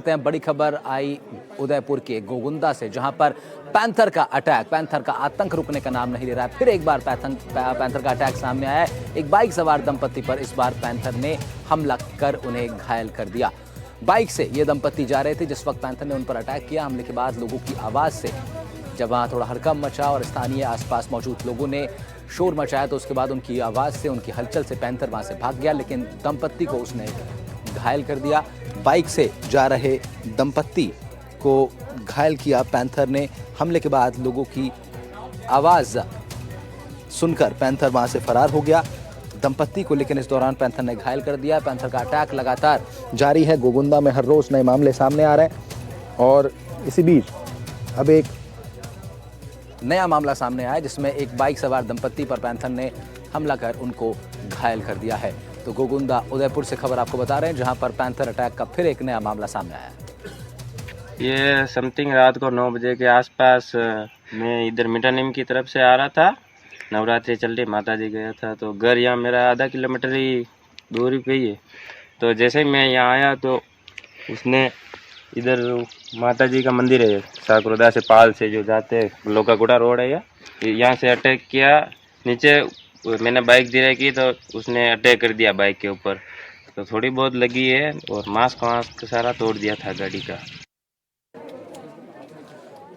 बड़ी खबर आई उदयपुर के गोगुंदा से, जहां पर पैंथर का अटैक, पैंथर का आतंक रुकने का नाम नहीं ले रहा है। फिर एक बार पैंथर का अटैक सामने आया है। एक बाइक सवार दंपत्ति पर इस बार पैंथर ने हमला कर उन्हें घायल कर दिया। बाइक से ये दंपत्ति जा रहे थे जिस वक्त पैंथर ने उन पर अटैक किया। हमले के बाद लोगों की आवाज से जब वहां थोड़ा हड़कंप मचा और स्थानीय आसपास मौजूद लोगों ने शोर मचाया, तो उसके बाद उनकी आवाज से, उनकी हलचल से पैंथर वहां से भाग गया, लेकिन दंपत्ति को उसने घायल कर दिया। बाइक से जा रहे दंपत्ति को घायल किया पैंथर ने। हमले के बाद लोगों की आवाज सुनकर पैंथर वहां से फरार हो गया दंपत्ति को, लेकिन इस दौरान पैंथर ने घायल कर दिया। पैंथर का अटैक लगातार जारी है। गोगुंदा में हर रोज नए मामले सामने आ रहे हैं और इसी बीच अब एक नया मामला सामने आया जिसमें एक बाइक सवार दंपत्ति पर पैंथर ने हमला कर उनको घायल कर दिया है। तो गोगुंदा उदयपुर से खबर आपको बता रहे हैं, जहां पर पैंथर अटैक का फिर एक नया मामला सामने आया है। ये समथिंग रात को 9 बजे के आसपास मैं इधर मीठा नीम की तरफ से आ रहा था। नवरात्रि चल रही, माता जी गया था, तो घर यहाँ मेरा आधा किलोमीटर ही दूरी पे ही है। तो जैसे ही मैं यहाँ आया तो उसने इधर माता जी का मंदिर है साकरोदा से पाल से जो जाते लोकागुड़ा रोड है, यहाँ से अटैक किया। नीचे मैंने बाइक धीरे की तो उसने अटैक कर दिया बाइक के ऊपर, तो थोड़ी बहुत लगी है और मास्क सारा तोड़ दिया था गाड़ी का।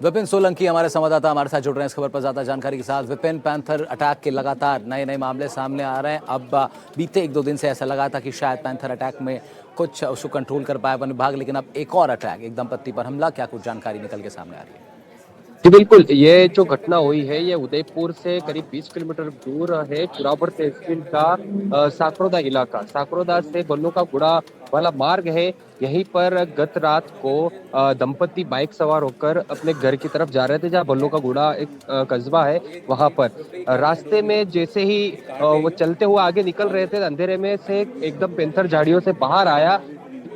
विपिन सोलंकी हमारे संवाददाता हमारे साथ जुड़ रहे हैं इस खबर पर ज्यादा जानकारी के साथ। विपिन, पैंथर अटैक के लगातार नए नए मामले सामने आ रहे हैं। अब बीते 1-2 दिन से ऐसा लगा था कि शायद पैंथर अटैक में कुछ उसको कंट्रोल कर पाया वन विभाग, लेकिन अब एक और अटैक, एक दंपत्ति पर हमला, क्या कुछ जानकारी निकल के सामने आ रही है? जी बिल्कुल, ये जो घटना हुई है ये उदयपुर से करीब 20 किलोमीटर दूर है। चुरापुर तहसील का साकरोदा इलाका, साकरोदा से बल्लो का गुड़ा वाला मार्ग है। यहीं पर गत रात को दंपत्ति बाइक सवार होकर अपने घर की तरफ जा रहे थे, जहाँ बल्लो का गुड़ा एक कस्बा है। वहां पर रास्ते में जैसे ही वो चलते हुए आगे निकल रहे थे, अंधेरे में से एकदम पैंथर झाड़ियों से बाहर आया।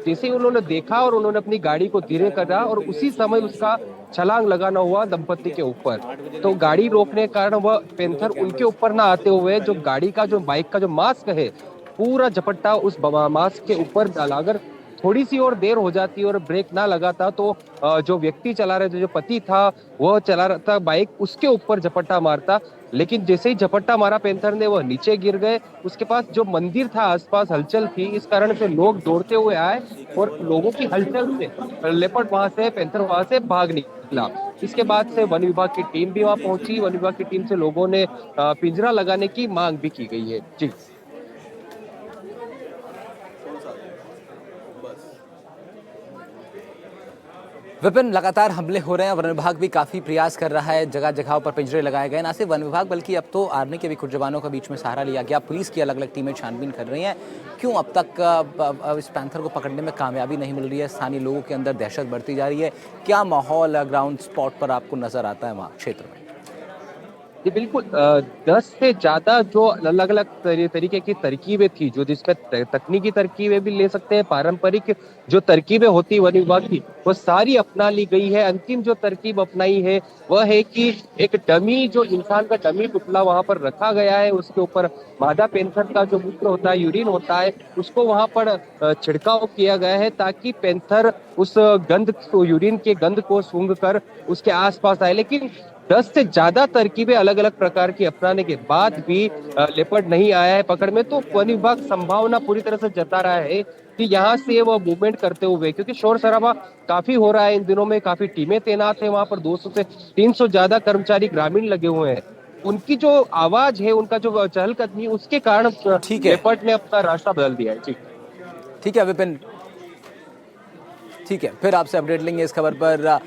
जैसे ही उन्होंने देखा और उन्होंने अपनी गाड़ी को धीरे करा और उसी समय उसका छलांग लगाना हुआ दंपत्ति के ऊपर। तो गाड़ी रोकने के कारण वह पैंथर उनके ऊपर ना आते हुए जो गाड़ी का, जो बाइक का जो मास्क है, पूरा झपट्टा उस मास्क के ऊपर डाला। अगर थोड़ी सी और देर हो जाती और ब्रेक ना लगाता तो जो व्यक्ति चला रहे थे, जो पति था, वह चला रहा था बाइक, उसके ऊपर झपट्टा मारता। लेकिन जैसे ही झपट्टा मारा पैंथर ने, वह नीचे गिर गए। उसके पास जो मंदिर था, आसपास हलचल थी, इस कारण से लोग दौड़ते हुए आए और लोगों की हलचल से लेपर्ड वहां से, पैंथर वहां से भाग निकला। इसके बाद से वन विभाग की टीम भी वहां पहुंची। वन विभाग की टीम से लोगों ने पिंजरा लगाने की मांग भी की गई है। जी विपिन, लगातार हमले हो रहे हैं। वन विभाग भी काफी प्रयास कर रहा है, जगह जगह पर पिंजरे लगाए गए। ना सिर्फ वन विभाग बल्कि अब तो आर्मी के भी कुछ जवानों का बीच में सहारा लिया गया। पुलिस की अलग अलग टीमें छानबीन कर रही हैं। क्यों अब तक इस पैंथर को पकड़ने में कामयाबी नहीं मिल रही है? स्थानीय लोगों के अंदर दहशत बढ़ती जा रही है। क्या माहौल ग्राउंड स्पॉट पर आपको नजर आता है वहाँ क्षेत्र में? जी बिल्कुल, 10 से ज्यादा जो अलग अलग तरीके की तरकीबें थी, जो जिसमें तकनीकी तरकीबें भी ले सकते हैं, पारंपरिक जो तरकीबें होती वन विभाग की, वो सारी अपना ली गई है। अंतिम जो तरकीब अपनाई है वह है कि एक डमी, जो इंसान का डमी पुतला वहां पर रखा गया है, उसके ऊपर मादा पैंथर का जो मूत्र होता है, यूरिन होता है, उसको वहां पर छिड़काव किया गया है ताकि पैंथर उस गंध, यूरिन के गंध को सूंघ कर उसके आसपास आए। लेकिन 10 से ज्यादा तरकीबें अलग अलग प्रकार की अपनाने के बाद भी लेपर्ड नहीं आया है पकड़ में। तो वन विभाग संभावना पूरी तरह से जता रहा है कि यहाँ से वो मूवमेंट करते हुए, क्योंकि शोर शराबा काफी हो रहा है इन दिनों में, काफी टीमें तैनात है वहां पर, 200 से 300 ज्यादा कर्मचारी ग्रामीण लगे हुए हैं। उनकी जो आवाज है, उनका जो चहलकदमी, उसके कारण लेपर्ड ने अपना रास्ता बदल दिया है। ठीक है विपिन, ठीक है, फिर आपसे अपडेट लेंगे इस खबर पर।